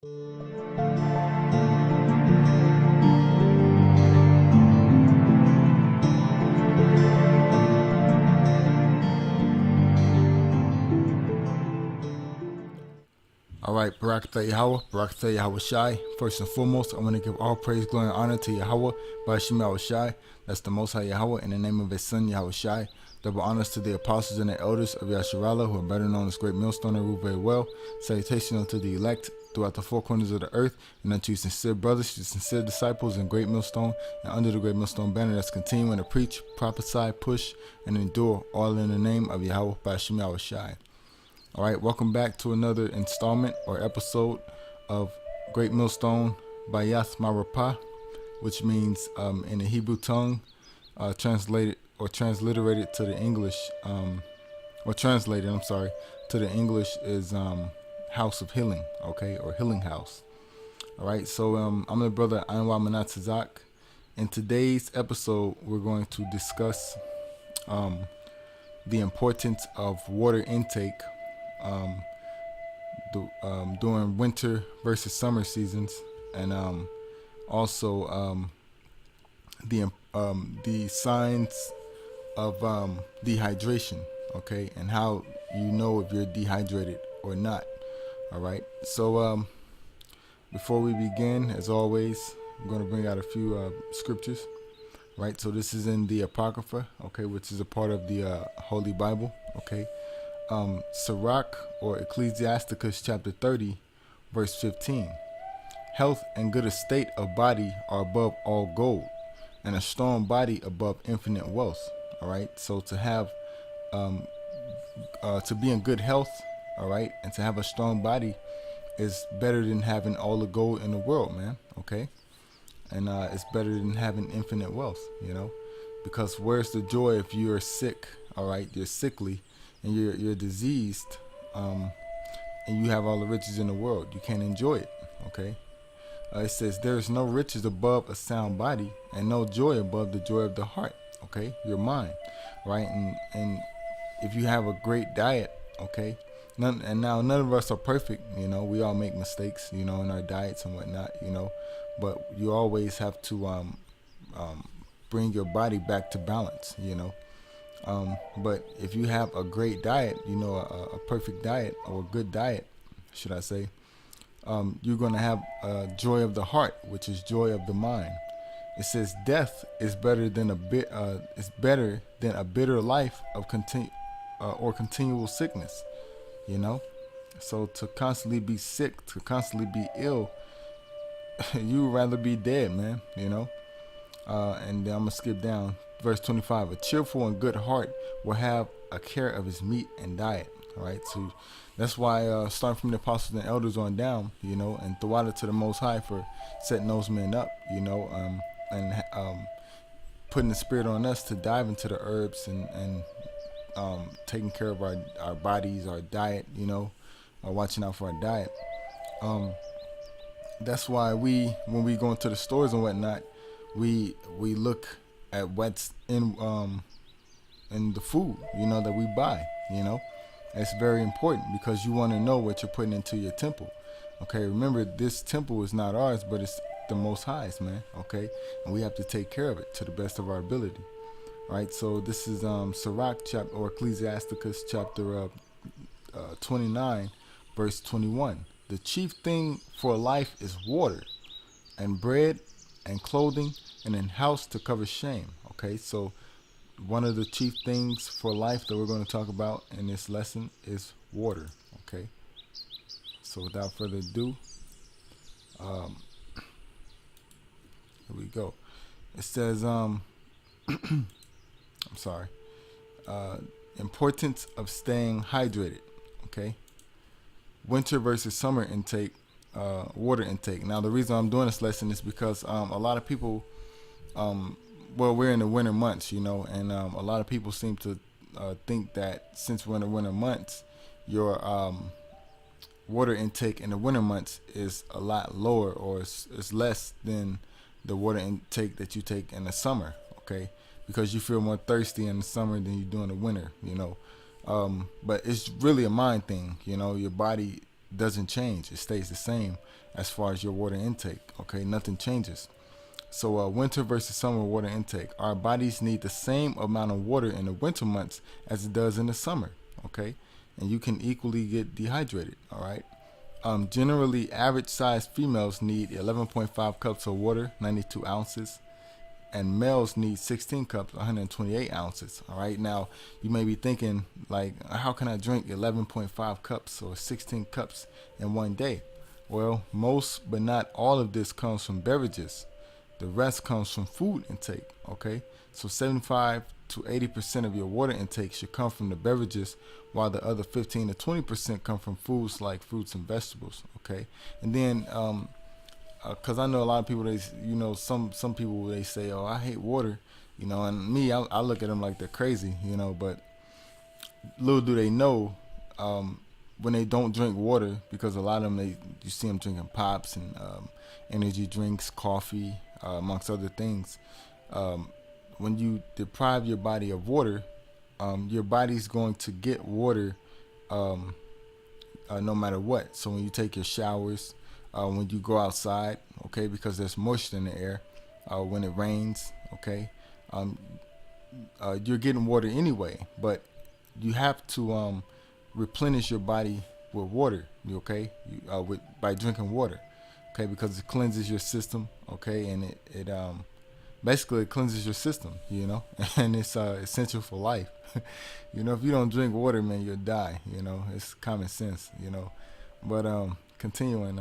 All right, Barakatha Yahweh, Barakatha Yahweh Shai. First and foremost, I want to give all praise, glory, and honor to Yahweh, Bashim Yahweh Shai. That's the Most High Yahweh, in the name of His Son, Yahweh Shai. Double honors to the apostles and the elders of Yasharallah, who are better known as Great Millstone and rule very well. Salutation unto the elect throughout the four corners of the earth, and unto you sincere brothers, you sincere disciples in Great Millstone, and under the Great Millstone banner that's continuing to preach, prophesy, push, and endure, all in the name of Yahweh, Bashim Yahweh Shai. All right, welcome back to another installment or episode of Great Millstone Bayath Marapah, which means in the Hebrew tongue, translated or transliterated to the English, to the English is House of Healing, okay, or Healing House. All right, so I'm the brother Anwar Manat Tazak. In today's episode, we're going to discuss the importance of water intake during winter versus summer seasons, and also the signs of dehydration, okay, and how you know if you're dehydrated or not. All right, so before we begin, as always, I'm going to bring out a few scriptures. Right, so this is in the Apocrypha, okay, which is a part of the Holy Bible, okay. Sirach or Ecclesiasticus chapter 30 verse 15. Health and good estate of body are above all gold, and a strong body above infinite wealth. All right, so to have to be in good health, all right, and to have a strong body is better than having all the gold in the world, man. Okay, and it's better than having infinite wealth, you know, because where's the joy if you're sick? All right, you're sickly and you're diseased, and you have all the riches in the world. You can't enjoy it, okay? It says, there is no riches above a sound body, and no joy above the joy of the heart, okay? Your mind, right? And if you have a great diet, okay? None of us are perfect, you know? We all make mistakes, you know, in our diets and whatnot, you know? But you always have to bring your body back to balance, you know? But if you have a great diet, you know, a perfect diet or a good diet, should I say, you're going to have joy of the heart, which is joy of the mind. It says death is better than a bitter life of continual sickness, you know. So to constantly be sick, to constantly be ill, you would rather be dead, man, you know. And then I'm gonna skip down. Verse 25, a cheerful and good heart will have a care of his meat and diet. All right, so that's why starting from the apostles and elders on down, you know, and throughout it to the Most High for setting those men up, you know, and putting the spirit on us to dive into the herbs and taking care of our bodies, our diet, you know, watching out for our diet. That's why when we go into the stores and whatnot, we look at what's in the food, you know, that we buy, you know. It's very important because you want to know what you're putting into your temple. Okay, remember, this temple is not ours, but it's the Most High's, man. Okay, and we have to take care of it to the best of our ability. All right, so this is Sirach chapter or Ecclesiasticus chapter 29, verse 21. The chief thing for life is water, and bread, and clothing, and in house to cover shame. Okay, so one of the chief things for life that we're going to talk about in this lesson is water. Okay, so without further ado, here we go. It says I'm sorry, importance of staying hydrated. Okay, winter versus summer intake, water intake. Now the reason I'm doing this lesson is because a lot of people, well, we're in the winter months, you know, and a lot of people seem to think that since we're in the winter months, your water intake in the winter months is a lot lower, or is less than the water intake that you take in the summer, okay? Because you feel more thirsty in the summer than you do in the winter, you know. But it's really a mind thing, you know. Your body doesn't change. It stays the same as far as your water intake. Okay, nothing changes. So winter versus summer water intake. Our bodies need the same amount of water in the winter months as it does in the summer. Okay, and you can equally get dehydrated. All right. Generally, average sized females need 11.5 cups of water, 92 ounces, and males need 16 cups, 128 ounces. All right. Now, you may be thinking, like, how can I drink 11.5 cups or 16 cups in one day? Well, most but not all of this comes from beverages. The rest comes from food intake. Okay. So 75 to 80% of your water intake should come from the beverages, while the other 15 to 20% come from foods like fruits and vegetables. Okay. And then, because I know a lot of people, some people, they say, oh, I hate water, and me, I look at them like they're crazy, but little do they know, when they don't drink water, because a lot of them, you see them drinking pops and energy drinks, coffee, amongst other things. When you deprive your body of water, your body's going to get water, no matter what. So when you take your showers, when you go outside, okay, because there's moisture in the air, when it rains, okay, you're getting water anyway, but you have to replenish your body with water, okay, by drinking water, okay, because it cleanses your system, okay, and it basically it cleanses your system, and it's essential for life. If you don't drink water, man, you'll die. It's common sense. But continuing,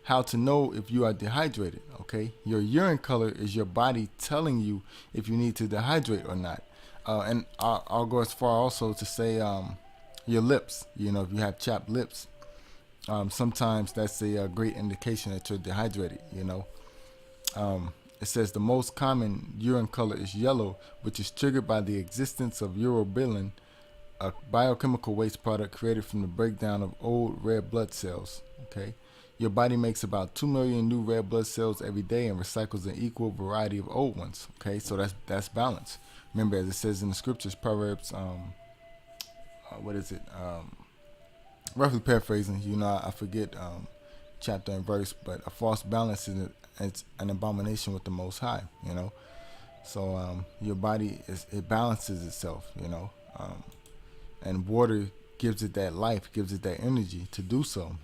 how to know if you are dehydrated. Okay, your urine color is your body telling you if you need to dehydrate or not. And I'll go as far also to say your lips. If you have chapped lips, sometimes that's a great indication that you're dehydrated. It says the most common urine color is yellow, which is triggered by the existence of urobilin, a biochemical waste product created from the breakdown of old red blood cells. Okay, your body makes about 2 million new red blood cells every day and recycles an equal variety of old ones. Okay, so that's balance. Remember, as it says in the scriptures, Proverbs, what is it? Roughly paraphrasing, I forget chapter and verse, but a false balance is it's an abomination with the Most High. So your body it balances itself. And water gives it that life, gives it that energy to do so.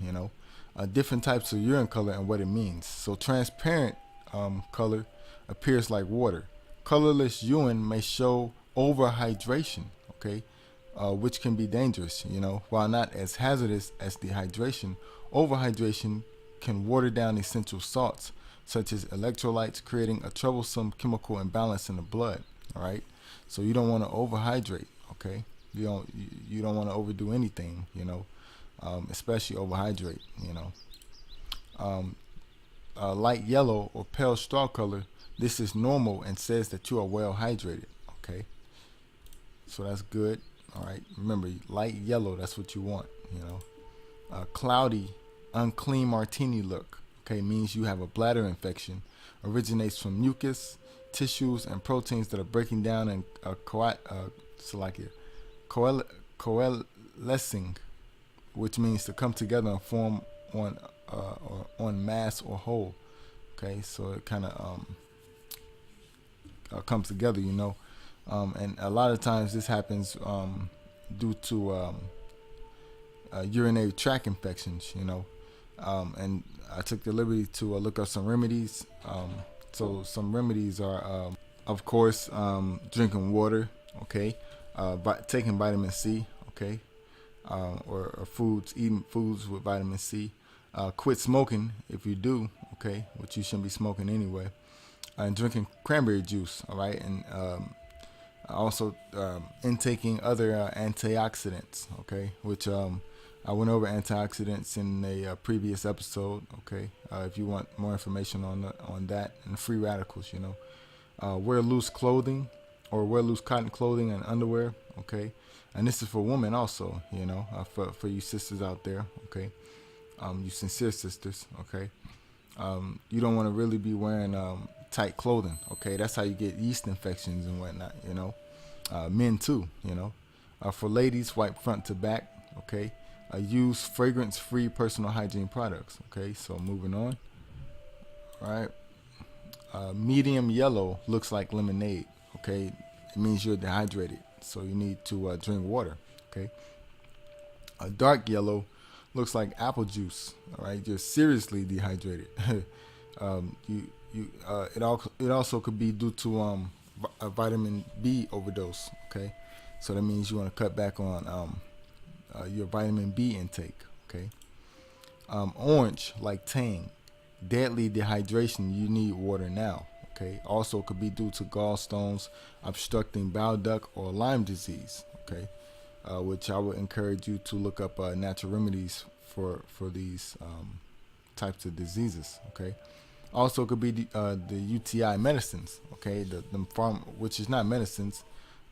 Different types of urine color and what it means. So transparent color appears like water. Colorless urine may show overhydration. Okay. Which can be dangerous, while not as hazardous as dehydration. Overhydration can water down essential salts, such as electrolytes, creating a troublesome chemical imbalance in the blood. All right, so you don't want to overhydrate. Okay, you don't want to overdo anything. Especially overhydrate. Light yellow or pale straw color. This is normal and says that you are well hydrated. Okay, so that's good. All right, remember, light yellow, that's what you want. Cloudy, unclean martini look, okay, means you have a bladder infection. Originates from mucus, tissues, and proteins that are breaking down and coalescing, which means to come together and form on mass or whole. Okay, so it kind of comes together, and a lot of times this happens due to urinary tract infections, and I took the liberty to look up some remedies. So some remedies are, of course, drinking water, okay, taking vitamin C, okay, or eating foods with vitamin C. Quit smoking if you do, okay, which you shouldn't be smoking anyway. And drinking cranberry juice, all right, and also intaking other antioxidants, okay, which I went over antioxidants in a previous episode, okay. If you want more information on that, and free radicals, wear loose clothing or wear loose cotton clothing and underwear, okay. And this is for women also, for you sisters out there, okay. You sincere sisters, okay. You don't want to really be wearing tight clothing, okay. That's how you get yeast infections and whatnot, Men too, for ladies, wipe front to back, okay. Use fragrance-free personal hygiene products. Okay, so moving on. All right. Medium yellow looks like lemonade. Okay, it means you're dehydrated, so you need to drink water. Okay. A dark yellow looks like apple juice. All right, you're seriously dehydrated. It also could be due to a vitamin B overdose. Okay, so that means you want to cut back on your vitamin B intake. Okay. Orange like tang, deadly dehydration. You need water now. Okay. Also could be due to gallstones, obstructing bile duct, or Lyme disease. Okay. Which I would encourage you to look up natural remedies for these types of diseases. Okay. Also could be the UTI medicines. Okay. Which is not medicines,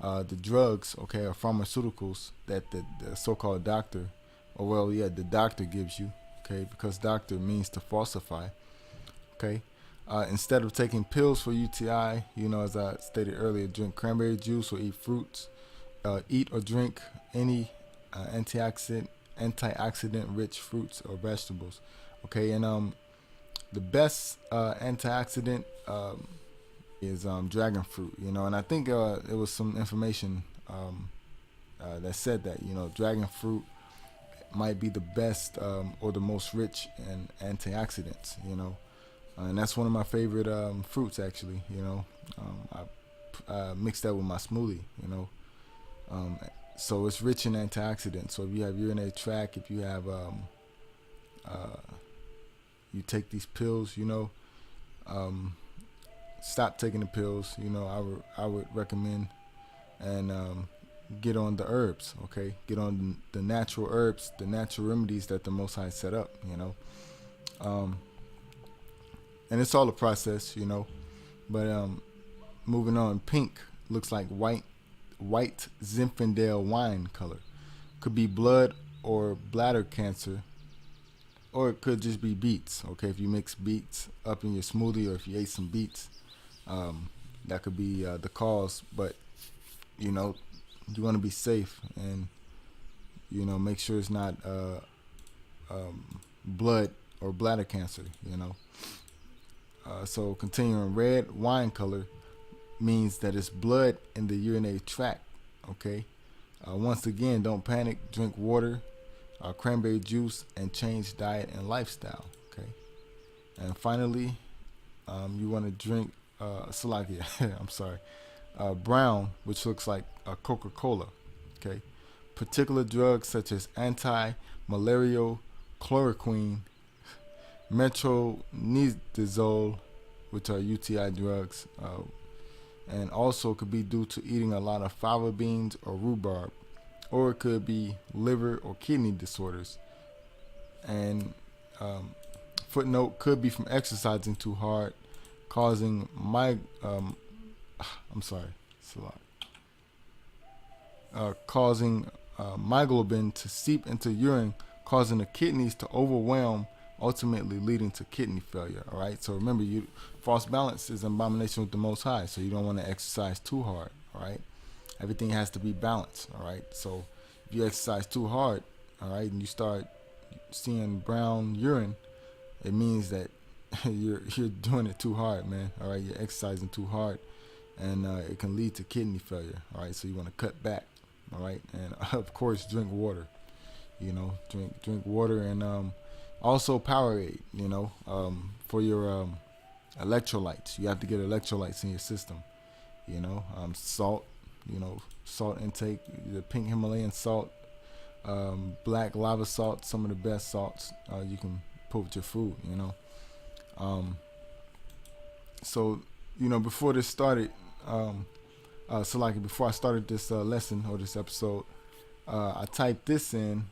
the drugs. Okay, or pharmaceuticals that the so-called doctor, or well, yeah, the doctor gives you. Okay, because doctor means to falsify. Okay. Instead of taking pills for UTI, as I stated earlier, drink cranberry juice or eat fruits. Eat or drink any antioxidant rich fruits or vegetables. Okay, and the best antioxidant is dragon fruit. And I think it was some information that said that dragon fruit might be the best or the most rich in antioxidants. And that's one of my favorite fruits actually. I mix that with my smoothie. So it's rich in antioxidants. So if you have urinary tract, if you have you take these pills, stop taking the pills. I would recommend and get on the herbs. Okay, get on the natural herbs, the natural remedies that the Most High set up. And it's all a process. But moving on, pink looks like white Zinfandel wine color. Could be blood or bladder cancer, or it could just be beets. Okay, if you mix beets up in your smoothie, or if you ate some beets, that could be the cause. But you want to be safe and make sure it's not blood or bladder cancer. So continuing, red wine color means that it's blood in the urinary tract. Okay. Once again, don't panic. Drink water, cranberry juice, and change diet and lifestyle. Okay. And finally, you want to drink Salakia. I'm sorry. Brown, which looks like Coca-Cola. Okay. Particular drugs such as anti-malarial chloroquine, metronidazole, which are UTI drugs, and also could be due to eating a lot of fava beans or rhubarb, or it could be liver or kidney disorders. And footnote, could be from exercising too hard, causing causing myoglobin to seep into urine, causing the kidneys to overwhelm, ultimately leading to kidney failure. All right. So remember, false balance is an abomination with the Most High. So you don't want to exercise too hard. All right. Everything has to be balanced. All right. So if you exercise too hard, all right, and you start seeing brown urine, it means that you're doing it too hard, man. All right. You're exercising too hard, and it can lead to kidney failure. All right. So you want to cut back. All right. And of course, drink water. Drink water, and also Powerade, for your electrolytes. You have to get electrolytes in your system. Salt, salt intake, the pink Himalayan salt, black lava salt, some of the best salts you can put with your food, So, before this started, before I started this lesson or this episode, I typed this in,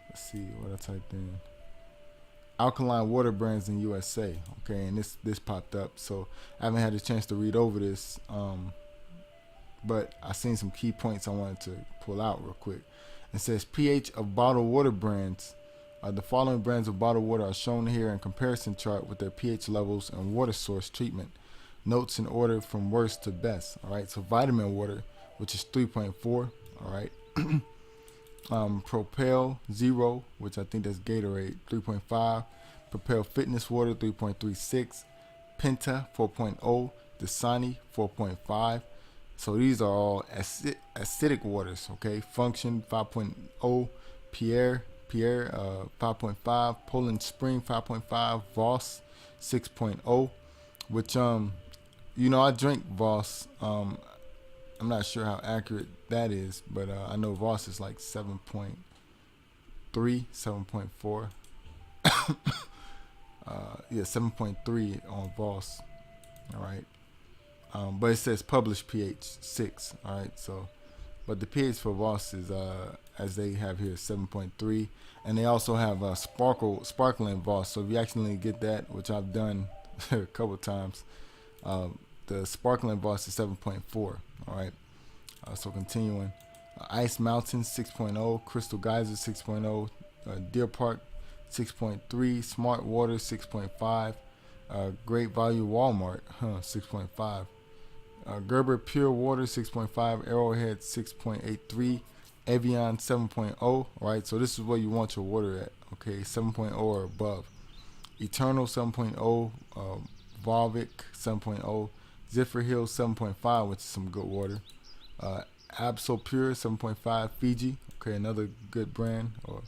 let's see what I typed in. Alkaline water brands in USA. Okay, and this popped up. So I haven't had a chance to read over this, but I seen some key points I wanted to pull out real quick. It says pH of bottled water brands. The following brands of bottled water are shown here in comparison chart with their pH levels and water source treatment. Notes in order from worst to best. All right, so vitamin water, which is 3.4. All right. Propel Zero, which I think that's Gatorade, 3.5. Propel Fitness Water, 3.36. Penta, 4.0. Dasani, 4.5. So these are all acidic waters, okay? Function, 5.0. Pierre, 5.5. Poland Spring, 5.5. Voss, 6.0. Which, I drink Voss. I'm not sure how accurate that is, but I know Voss is like 7.3, 7.4. 7.3 on Voss. All right. But it says published pH 6. All right. So, but the pH for Voss is, as they have here, 7.3. And they also have sparkling Voss. So if you accidentally get that, which I've done a couple times, the sparkling Voss is 7.4. All right. So continuing, Ice Mountain 6.0, Crystal Geyser 6.0, Deer Park 6.3, Smart Water 6.5, Great Value Walmart 6.5, Gerber Pure Water 6.5, Arrowhead 6.83, Evian 7.0. Right, so this is where you want your water at. Okay, 7.0 or above. Eternal 7.0, Volvic 7.0, Zephyr Hill 7.5, which is some good water. Absol Pure 7.5, Fiji, okay, another good brand or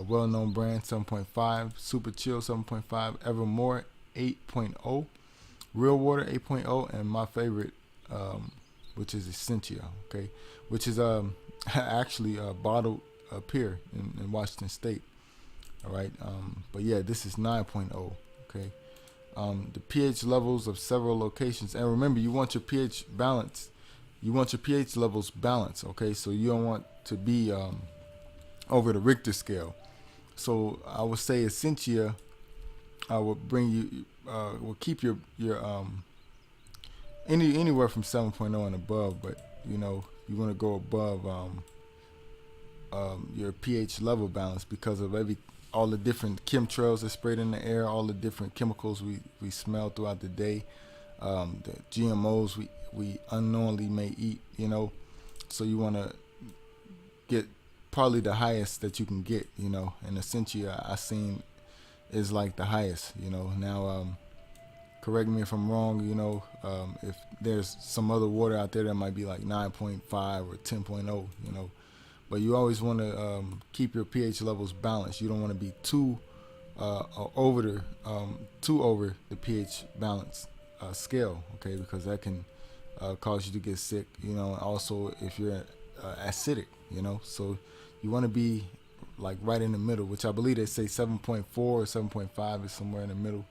well-known brand, 7.5, Super Chill 7.5, Evermore 8.0, Real Water 8.0, and my favorite, which is Essentia, okay, which is actually bottled up here in Washington State. All right, but yeah, this is 9.0, okay. The pH levels of several locations, and remember, you want your pH balance. You want your pH levels balanced, okay? So you don't want to be over the Richter scale. So I would say Essentia will bring you, will keep your anywhere from 7.0 and above, but you want to go above your pH level balance because of all the different chemtrails that sprayed in the air, all the different chemicals we smell throughout the day, the GMOs we unknowingly may eat, so you want to get probably the highest that you can get, and Essentia I seen is like the highest, now correct me if I'm wrong, if there's some other water out there that might be like 9.5 or 10.0, but you always want to keep your pH levels balanced. You don't want to be too over the pH balance scale, okay, because that can cause you to get sick, also if you're acidic, so you want to be like right in the middle, which I believe they say 7.4 or 7.5 is somewhere in the middle,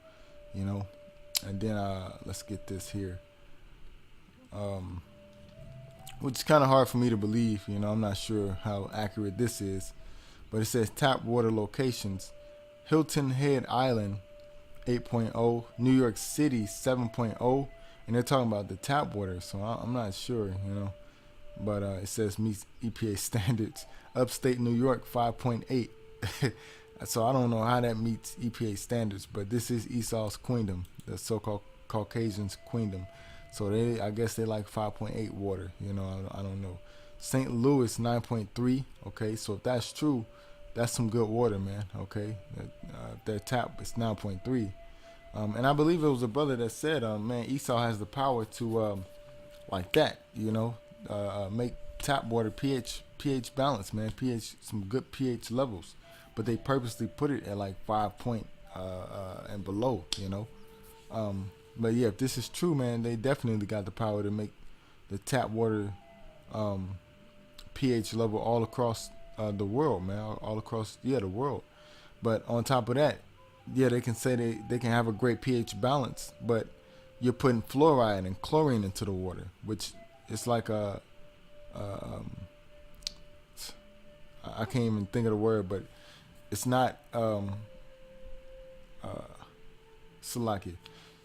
and then let's get this here, which is kind of hard for me to believe, I'm not sure how accurate this is, but it says tap water locations: Hilton Head Island 8.0, New York City 7.0, and they're talking about the tap water, so I'm not sure, but it says meets EPA standards. Upstate New York 5.8. So I don't know how that meets EPA standards, but this is Esau's queendom, the so-called Caucasians' queendom. So I guess they like 5.8 water, I don't know. St. Louis 9.3. Okay, so if that's true, that's some good water, man. Okay, their tap is 9.3. And I believe it was a brother that said, man, Esau has the power to, like that, make tap water pH balance, man. Some good pH levels, but they purposely put it at like 5 point and below, But yeah, if this is true, man, they definitely got the power to make the tap water pH level all across the world, man. All across, the world. But on top of that, they can say they can have a great pH balance, but you're putting fluoride and chlorine into the water, which is like I can't even think of the word, but it's not Salaki.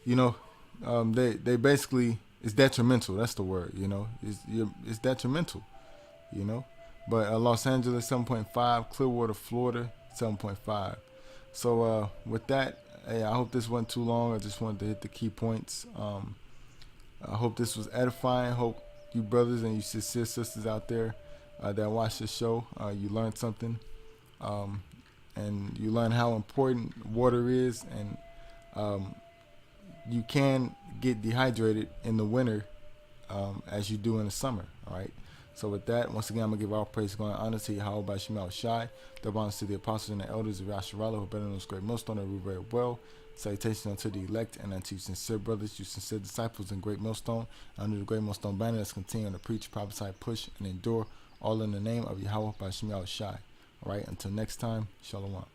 They basically, it's detrimental. That's the word. It's detrimental. But Los Angeles 7.5, Clearwater, Florida 7.5. So with that, hey, I hope this wasn't too long. I just wanted to hit the key points. I hope this was edifying. Hope you brothers and you sincere sisters out there that watched the show. You learned something, and you learn how important water is, and you can get dehydrated in the winter as you do in the summer. All right. So with that, once again, I'm gonna give all praise, glory, and honor to Yahweh by Shemal Shai, double honors to the apostles and the elders of Yasharallah, who better known as great millstone, and rule very well. Salutations unto the elect and unto you sincere brothers, you sincere disciples in great millstone, under the great millstone banner that's continuing to preach, prophesy, push, and endure, all in the name of Yahweh by Shemal Shai. All right. Until next time, Shalom.